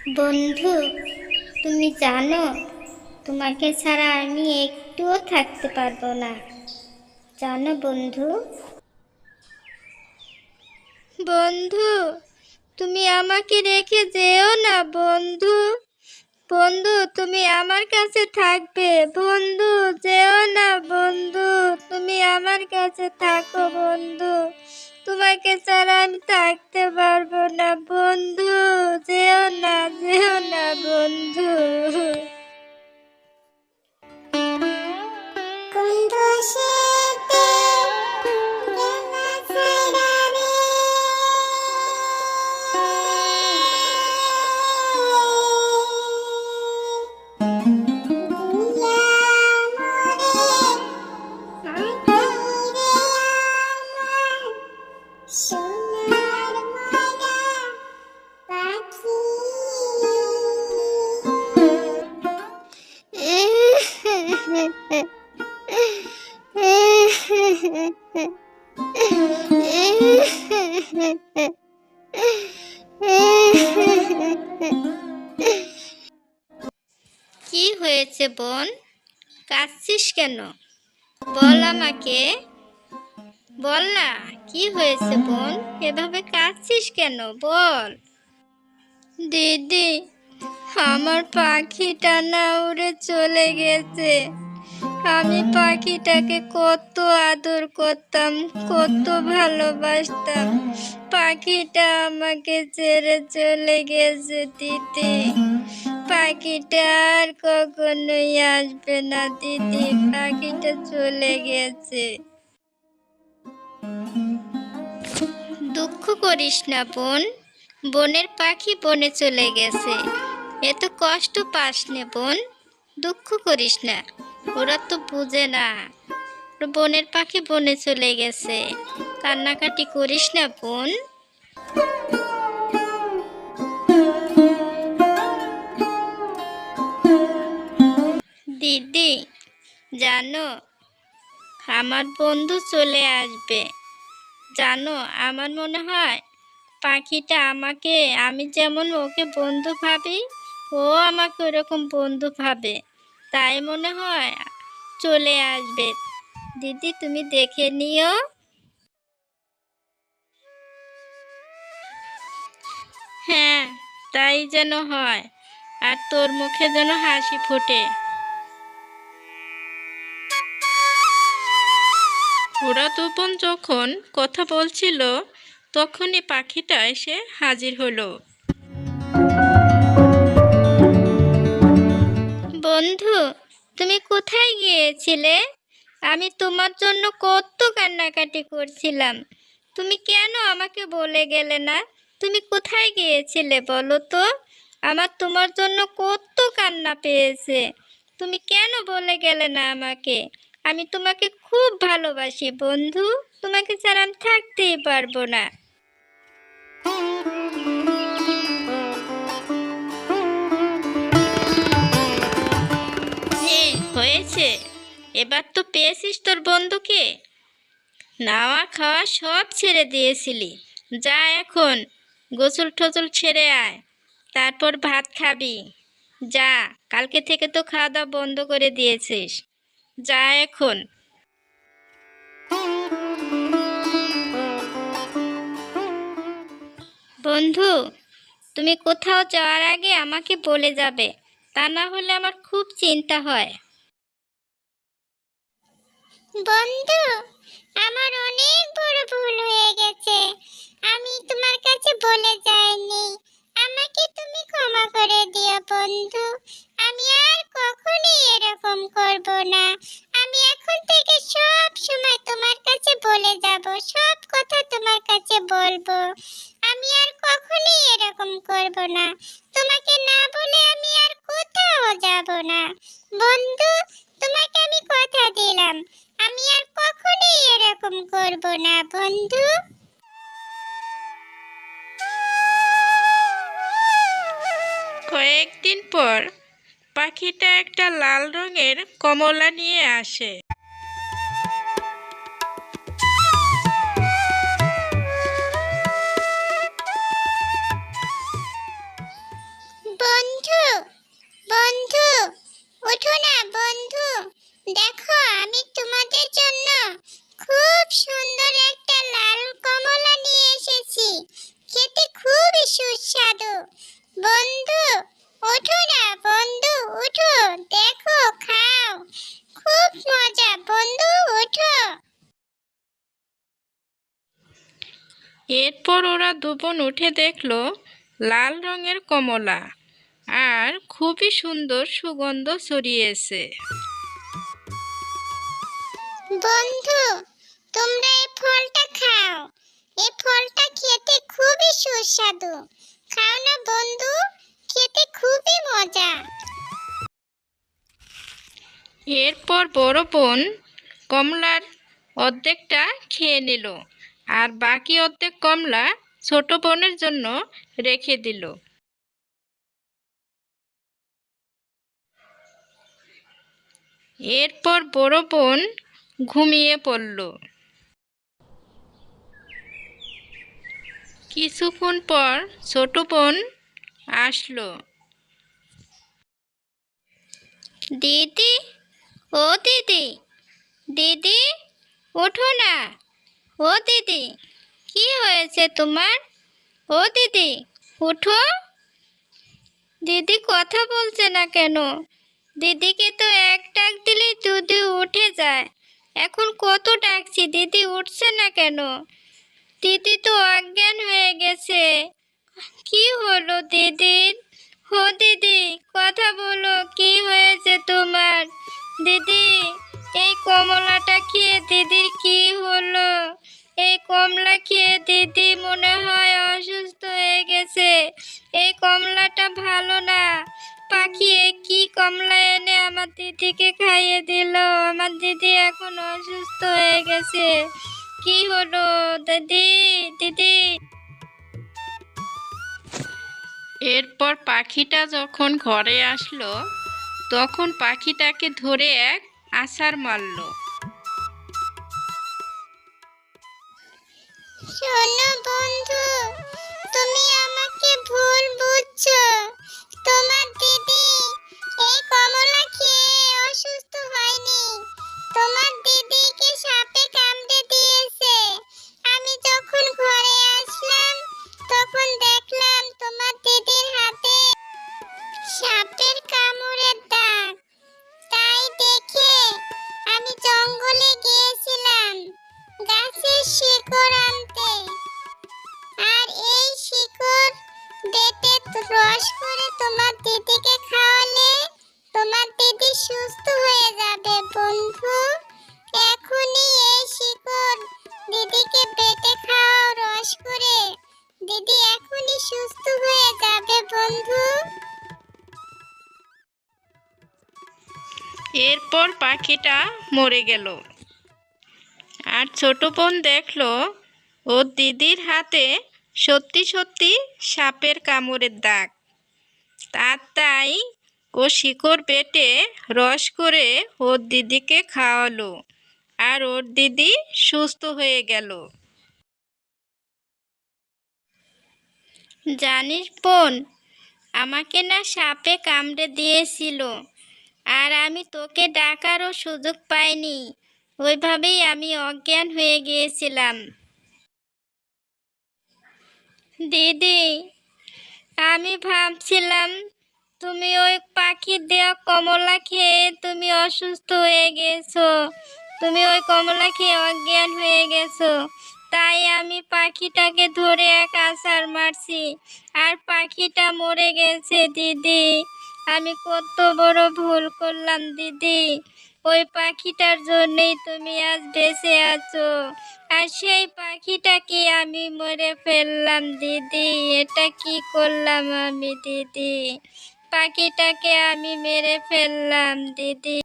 বন্ধু, তুমি জানো তোমাকে ছাড়া আমি একটুও থাকতে পারবো না। জানো বন্ধু, বন্ধু, তুমি আমাকে রেখে যেও না বন্ধু। বন্ধু, তুমি আমার কাছে থাকবে। বন্ধু, যেও না বন্ধু, তুমি আমার কাছে থাকো বন্ধু। তোমাকে ছাড়া আমি থাকতে পারবো না বন্ধু। যেও না, যেও না বন্ধু। কোন দোষেতে গেলা ছাইড়া রে, দুনিয়া মরে আঁখি রে আমার, সোনার ময়না পাখি। কি হয়েছে বোন? কাঁদছিস কেন? বল আমাকে, বল না। কি হয়েছে বোন? এভাবে কাঁদছিস কেন? বল। দিদি, আমার পাখিটা না উড়ে চলে গেছে। আমি পাখিটাকে কত আদর করতাম, কত ভালোবাসতাম। পাখিটা আমাকে ছেড়ে চলে গেছে দিদি। পাখিটা আর কখনোই আসবে না দিদি। পাখিটা চলে গেছে। দুঃখ করিস না বোন। বনের পাখি বনে চলে গেছে। এত কষ্ট পাস নে বোন। দুঃখ করিস না। ওরা তো বুঝে না। বনের পাখি বনে চলে গেছে। কান্নাকাটি করিস না বোন। দিদি, জানো আমার বন্ধু চলে আসবে। জানো, আমার মনে হয় পাখিটা আমাকে, আমি যেমন ওকে বন্ধু ভাবি, ও আমাকে ওরকম বন্ধু ভাবে। তাই মনে হয় চলে আসবে। দিদি, তুমি দেখে নিও। হ্যাঁ, তাই যেন হয়। আর তোর মুখে যেন হাসি ফোটে। ওরা দুজন যখন কথা বলছিল, তখনই পাখিটা এসে হাজির হলো। বন্ধু, তুমি কোথায় গিয়েছিলে? আমি তোমার জন্য কত কান্নাকাটি করছিলাম। তুমি কেন আমাকে বলে গেলে না? তুমি কোথায় গিয়েছিলে বলো তো? আমার তোমার জন্য কত কান্না পেয়েছে। তুমি কেন বলে গেলে না আমাকে? আমি তোমাকে খুব ভালোবাসি বন্ধু। তোমাকে ছাড়া আমি থাকতেই পারবো না। নে, হয়েছে। এবার তো পেয়েছিস তোর বন্ধুকে। নাওয়া খাওয়া সব ছেড়ে দিয়েছিলি। যা এখন গোসল টোসল ছেড়ে আয়। তারপর ভাত খাবি। যা, কালকে থেকে তো খাওয়া দাওয়া বন্ধ করে দিয়েছিস। যা এখন। বন্ধু, তুমি কোথাও যাওয়ার আগে আমাকে বলে যাবে। তা না হলে আমার খুব চিন্তা হয়। বন্ধু, আমার অনেক বড় ভুল হয়ে গেছে। আমি তোমার কাছে বলে যাইনি। আমাকে তুমি ক্ষমা করে দিও বন্ধু। আমি আর কখনোই এরকম করব না। আমি এখন থেকে সব সময় তোমার কাছে বলে যাব। সব কথা তোমার কাছে বলবো। আমি আর কখনোই এরকম করব না। তোমাকে না বলে আমি আর কোথাও যাব না। বন্ধু, তোমাকে আমি কথা দিলাম। আমি আর কখনোই এরকম করব না বন্ধু। কয়েকদিন পর পাখিটা একটা লাল রঙের কমলা নিয়ে আসে। সুস্বাদু। বন্ধু, ওঠো না বন্ধু, ওঠো, দেখো, খাও, খুব মজা। বন্ধু, ওঠো। এরপর ওরা দুজন উঠে দেখলো লাল রঙের কমলা, আর খুবই সুন্দর সুগন্ধ ছড়িয়েছে। বন্ধু, তোমরা এই ফলটা খাও। এই ফলটা খেতে খুবই সুস্বাদু। খাও না বন্ধু, খেতে খুবই মজা। এরপর বড় বোন কমলার অর্ধেকটা খেয়ে নিল, আর বাকি অর্ধেক কমলা ছোট বোনের জন্য রেখে দিল। এরপর বড় বোন ঘুমিয়ে পড়ল। কিছুক্ষণ পর ছোট বোন আসলো। দিদি, ও দিদি, দিদি, ওঠো না। ও দিদি, কি হয়েছে তোমার? ও দিদি, ওঠো। দিদি কথা বলছে না কেন? দিদিকে তো এক ডাক দিলেই দিদি উঠে যায়। এখন কত ডাকছি, দিদি উঠছে না কেন? দিদি তো অজ্ঞান হয়ে গেছে। কি হলো দিদির? ও দিদি, কথা বলো, কি হয়েছে তোমার? দিদি, এই কমলাটা খেয়ে দিদির কি হলো? এই কমলা খেয়ে দিদি মনে হয় অসুস্থ হয়ে গেছে। এই কমলাটা ভালো না। পাখি কি কমলা এনে আমার দিদিকে খাইয়ে দিল। আমার দিদি এখন অসুস্থ হয়ে গেছে। কি হলো দিদি? দিদি। এরপর পাখিটা যখন ঘরে আসলো, তখন পাখিটাকে ধরে এক আছাড় মারল। শোনো বন্ধু, তুমি আমাকে ভুল বুঝছো। তোমার দিদি এই কমলা খেয়ে অসুস্থ হয়নি। তোমার দিদিকে সাপে কামড়ে দিয়েছে। আমি যখন ঘরে আসলাম, তখন দেখলাম তোমার দিদির হাতে সাপের কামড়ের দাগ। তাই দেখে আমি জঙ্গলে গিয়েছিলাম গাছের শিকড় আনতে। আর এই শিকড় বেটে রস করে তোমার দিদিকে খাওয়ালে তোমার দিদি সুস্থ হয়ে যাবে বন্ধু। এখনই এই শিকড় দিদিকে বেটে খাওয়াও রস করে। দিদি এখনই সুস্থ হয়ে যাবে বন্ধু। এরপর পাখিটা মরে গেল, আর ছোট বোন দেখলো ওর দিদির হাতে সত্যি সত্যি সাপের কামড়ের দাগ। তাই ও শিকড় বেটে রস করে ওর দিদিকে খাওয়ালো, আর ওর দিদি সুস্থ হয়ে গেল। জানিস বোন, আমাকে না সাপে কামড়ে দিয়েছিল, আর আমি তোকে ডাকারও সুযোগ পাইনি। ওইভাবেই আমি অজ্ঞান হয়ে গিয়েছিলাম। দিদি, আমি ভাবছিলাম তুমি ওই পাখির দেওয়া কমলা খেয়ে তুমি অসুস্থ হয়ে গেছো। তুমি ওই কমলা খেয়ে অজ্ঞান হয়ে গেছো। তাই আমি পাখিটাকে ধরে এক আছাড় মারছি, আর পাখিটা মরে গেছে দিদি। আমি কত বড় ভুল করলাম দিদি। ওই পাখিটার জন্যই তুমি আজ বেঁচে আছো, আর সেই পাখিটাকে আমি মেরে ফেললাম দিদি। এটা কি করলাম আমি দিদি? পাখিটাকে আমি মেরে ফেললাম দিদি।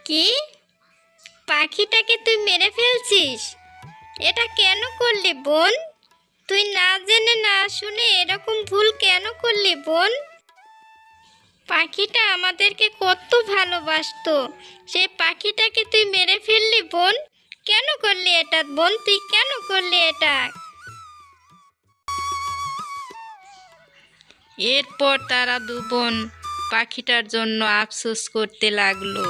কি? পাখিটাকে তুই মেরে ফেলছিস? এটা কেন করলি বোন? তুই না জেনে না শুনে এরকম ভুল কেন করলি বোন? পাখিটা আমাদেরকে কত ভালোবাসতো, সেই পাখিটাকে তুই মেরে ফেললি বোন। কেন করলি এটা বোন? তুই কেন করলি এটা? এরপর তারা দু বোন পাখিটার জন্য আফসোস করতে লাগলো।